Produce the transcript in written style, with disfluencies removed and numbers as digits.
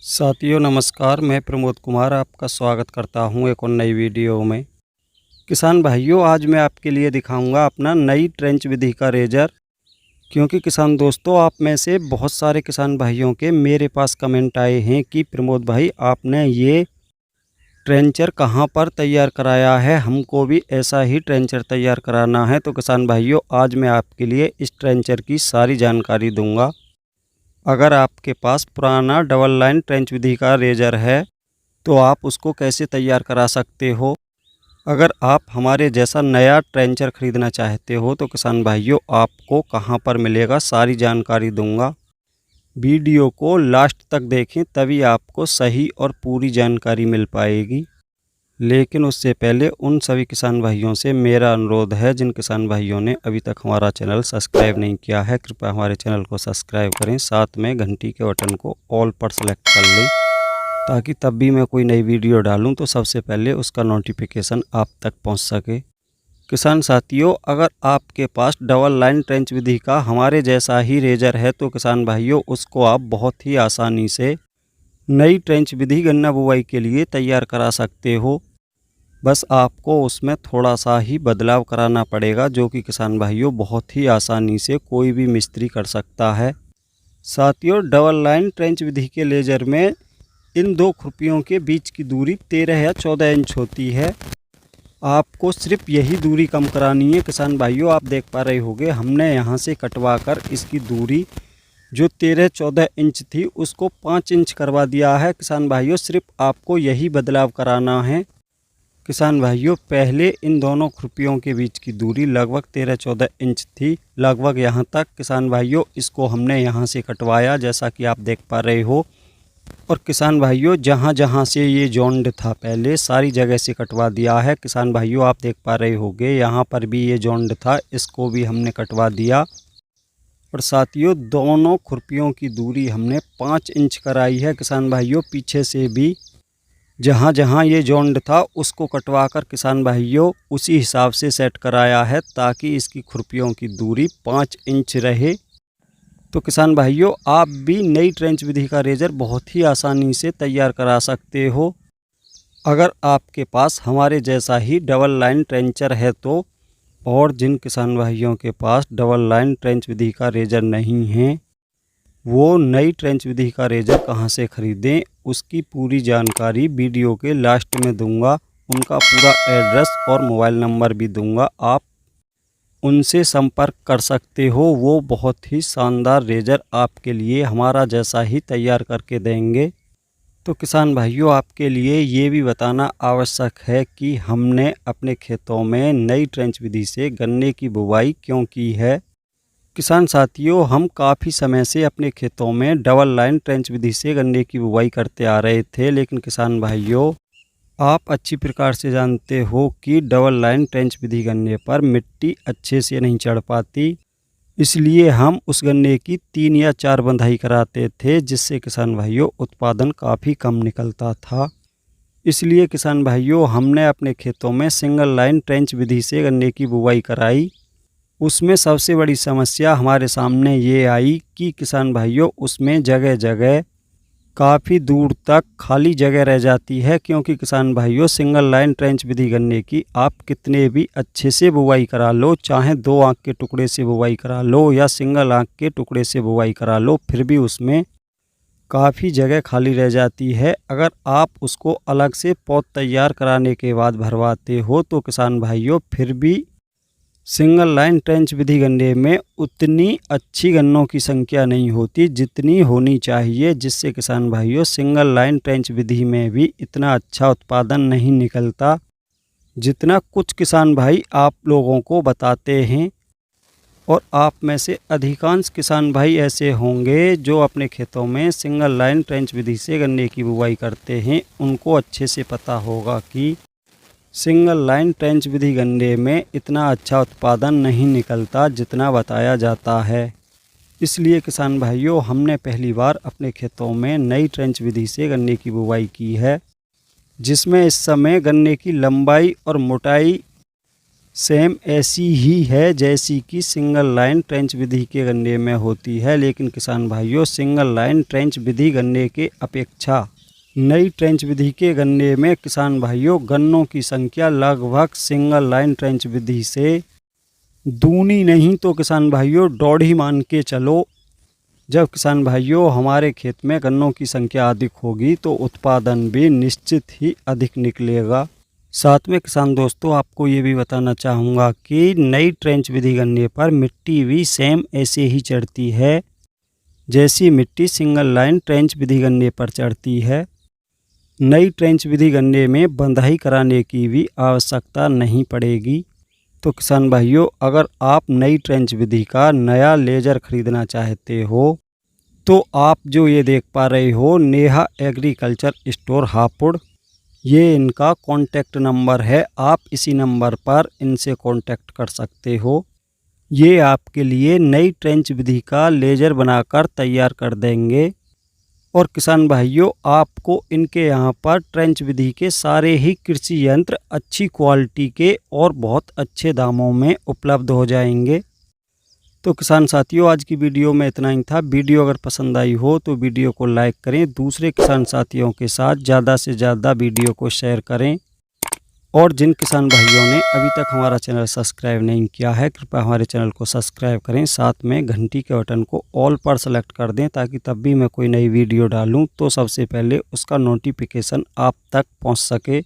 साथियों नमस्कार, मैं प्रमोद कुमार आपका स्वागत करता हूं एक और नई वीडियो में। किसान भाइयों, आज मैं आपके लिए दिखाऊंगा अपना नई ट्रेंच विधि का रेजर। क्योंकि किसान दोस्तों, आप में से बहुत सारे किसान भाइयों के मेरे पास कमेंट आए हैं कि प्रमोद भाई आपने ये ट्रेंचर कहां पर तैयार कराया है, हमको भी ऐसा ही ट्रेंचर तैयार कराना है। तो किसान भाइयों, आज मैं आपके लिए इस ट्रेंचर की सारी जानकारी दूँगा। अगर आपके पास पुराना डबल लाइन ट्रेंच विधि का रेजर है तो आप उसको कैसे तैयार करा सकते हो। अगर आप हमारे जैसा नया ट्रेंचर ख़रीदना चाहते हो तो किसान भाइयों, आपको कहां पर मिलेगा सारी जानकारी दूंगा। वीडियो को लास्ट तक देखें, तभी आपको सही और पूरी जानकारी मिल पाएगी। लेकिन उससे पहले उन सभी किसान भाइयों से मेरा अनुरोध है, जिन किसान भाइयों ने अभी तक हमारा चैनल सब्सक्राइब नहीं किया है, कृपया हमारे चैनल को सब्सक्राइब करें। साथ में घंटी के बटन को ऑल पर सेलेक्ट कर लें, ताकि तब भी मैं कोई नई वीडियो डालूं तो सबसे पहले उसका नोटिफिकेशन आप तक पहुंच सके। किसान साथियों, अगर आपके पास डबल लाइन ट्रेंच विधि का हमारे जैसा ही रेजर है तो किसान भाइयों, उसको आप बहुत ही आसानी से नई ट्रेंच विधि गन्ना बुवाई के लिए तैयार करा सकते हो। बस आपको उसमें थोड़ा सा ही बदलाव कराना पड़ेगा, जो कि किसान भाइयों बहुत ही आसानी से कोई भी मिस्त्री कर सकता है। साथियों, डबल लाइन ट्रेंच विधि के लेजर में इन दो खुरपियों के बीच की दूरी 13 या 14 इंच होती है। आपको सिर्फ यही दूरी कम करानी है। किसान भाइयों, आप देख पा रहे होंगे, हमने यहाँ से कटवा कर इसकी दूरी जो 13-14 इंच थी उसको 5 इंच करवा दिया है। किसान भाइयों, सिर्फ आपको यही बदलाव कराना है। किसान भाइयों, पहले इन दोनों खुरपियों के बीच की दूरी लगभग 13-14 इंच थी, लगभग यहाँ तक। किसान भाइयों, इसको हमने यहाँ से कटवाया, जैसा कि आप देख पा रहे हो। और किसान भाइयों, जहाँ जहाँ से ये जॉइंट था पहले सारी जगह से कटवा दिया है। किसान भाइयों, आप देख पा रहे होंगे, यहाँ पर भी ये जॉइंट था, इसको भी हमने कटवा दिया। और साथियों, दोनों खुरपियों की दूरी हमने 5 इंच कराई है। किसान भाइयों, पीछे से भी जहाँ जहाँ ये जॉइंट था उसको कटवा कर किसान भाइयों उसी हिसाब से सेट कराया है, ताकि इसकी खुरपियों की दूरी 5 इंच रहे। तो किसान भाइयों, आप भी नई ट्रेंच विधि का रेजर बहुत ही आसानी से तैयार करा सकते हो, अगर आपके पास हमारे जैसा ही डबल लाइन ट्रेंचर है तो। और जिन किसान भाइयों के पास डबल लाइन ट्रेंच विधि का रेजर नहीं है, वो नई ट्रेंच विधि का रेजर कहां से ख़रीदें, उसकी पूरी जानकारी वीडियो के लास्ट में दूंगा। उनका पूरा एड्रेस और मोबाइल नंबर भी दूंगा, आप उनसे संपर्क कर सकते हो। वो बहुत ही शानदार रेजर आपके लिए हमारा जैसा ही तैयार करके देंगे। तो किसान भाइयों, आपके लिए ये भी बताना आवश्यक है कि हमने अपने खेतों में नई ट्रेंच विधि से गन्ने की बुवाई क्यों की है। किसान साथियों, हम काफ़ी समय से अपने खेतों में डबल लाइन ट्रेंच विधि से गन्ने की बुवाई करते आ रहे थे, लेकिन किसान भाइयों, आप अच्छी प्रकार से जानते हो कि डबल लाइन ट्रेंच विधि गन्ने पर मिट्टी अच्छे से नहीं चढ़ पाती। इसलिए हम उस गन्ने की 3 या 4 बंधाई कराते थे, जिससे किसान भाइयों उत्पादन काफ़ी कम निकलता था। इसलिए किसान भाइयों, हमने अपने खेतों में सिंगल लाइन ट्रेंच विधि से गन्ने की बुवाई कराई। उसमें सबसे बड़ी समस्या हमारे सामने ये आई कि किसान भाइयों, उसमें जगह जगह काफ़ी दूर तक खाली जगह रह जाती है। क्योंकि किसान भाइयों, सिंगल लाइन ट्रेंच विधि गन्ने की आप कितने भी अच्छे से बुवाई करा लो, चाहे 2 आंख के टुकड़े से बुवाई करा लो या सिंगल आंख के टुकड़े से बुवाई करा लो, फिर भी उसमें काफ़ी जगह खाली रह जाती है। अगर आप उसको अलग से पौध तैयार कराने के बाद भरवाते हो तो किसान भाइयों, फिर भी सिंगल लाइन ट्रेंच विधि गन्ने में उतनी अच्छी गन्नों की संख्या नहीं होती जितनी होनी चाहिए, जिससे किसान भाइयों सिंगल लाइन ट्रेंच विधि में भी इतना अच्छा उत्पादन नहीं निकलता जितना कुछ किसान भाई आप लोगों को बताते हैं। और आप में से अधिकांश किसान भाई ऐसे होंगे जो अपने खेतों में सिंगल लाइन ट्रेंच विधि से गन्ने की बुवाई करते हैं। उनको अच्छे से पता होगा कि सिंगल लाइन ट्रेंच विधि गन्ने में इतना अच्छा उत्पादन नहीं निकलता जितना बताया जाता है। इसलिए किसान भाइयों, हमने पहली बार अपने खेतों में नई ट्रेंच विधि से गन्ने की बुवाई की है, जिसमें इस समय गन्ने की लंबाई और मोटाई सेम ऐसी ही है जैसी कि सिंगल लाइन ट्रेंच विधि के गन्ने में होती है, लेकिन किसान भाइयों सिंगल लाइन ट्रेंच विधि गन्ने के अपेक्षा नई ट्रेंच विधि के गन्ने में किसान भाइयों गन्नों की संख्या लगभग सिंगल लाइन ट्रेंच विधि से दूनी नहीं तो किसान भाइयों डौढ़ी मान के चलो। जब किसान भाइयों हमारे खेत में गन्नों की संख्या अधिक होगी तो उत्पादन भी निश्चित ही अधिक निकलेगा। साथ में किसान दोस्तों आपको ये भी बताना चाहूँगा कि नई ट्रेंच विधि गन्ने पर मिट्टी भी सेम ऐसे ही चढ़ती है जैसी मिट्टी सिंगल लाइन ट्रेंच विधि गन्ने पर चढ़ती है। नई ट्रेंच विधि गन्ने में बंधाई कराने की भी आवश्यकता नहीं पड़ेगी। तो किसान भाइयों अगर आप नई ट्रेंच विधि का नया लेजर खरीदना चाहते हो तो आप जो ये देख पा रहे हो नेहा एग्रीकल्चर स्टोर हापुड़, ये इनका कॉन्टैक्ट नंबर है। आप इसी नंबर पर इनसे कॉन्टैक्ट कर सकते हो। ये आपके लिए नई ट्रेंच विधि का लेजर बनाकर तैयार कर देंगे। और किसान भाइयों आपको इनके यहाँ पर ट्रेंच विधि के सारे ही कृषि यंत्र अच्छी क्वालिटी के और बहुत अच्छे दामों में उपलब्ध हो जाएंगे। तो किसान साथियों आज की वीडियो में इतना ही था। वीडियो अगर पसंद आई हो तो वीडियो को लाइक करें, दूसरे किसान साथियों के साथ ज़्यादा से ज़्यादा वीडियो को शेयर करें। और जिन किसान भाइयों ने अभी तक हमारा चैनल सब्सक्राइब नहीं किया है कृपया हमारे चैनल को सब्सक्राइब करें, साथ में घंटी के बटन को ऑल पर सेलेक्ट कर दें ताकि तब भी मैं कोई नई वीडियो डालूं तो सबसे पहले उसका नोटिफिकेशन आप तक पहुंच सके।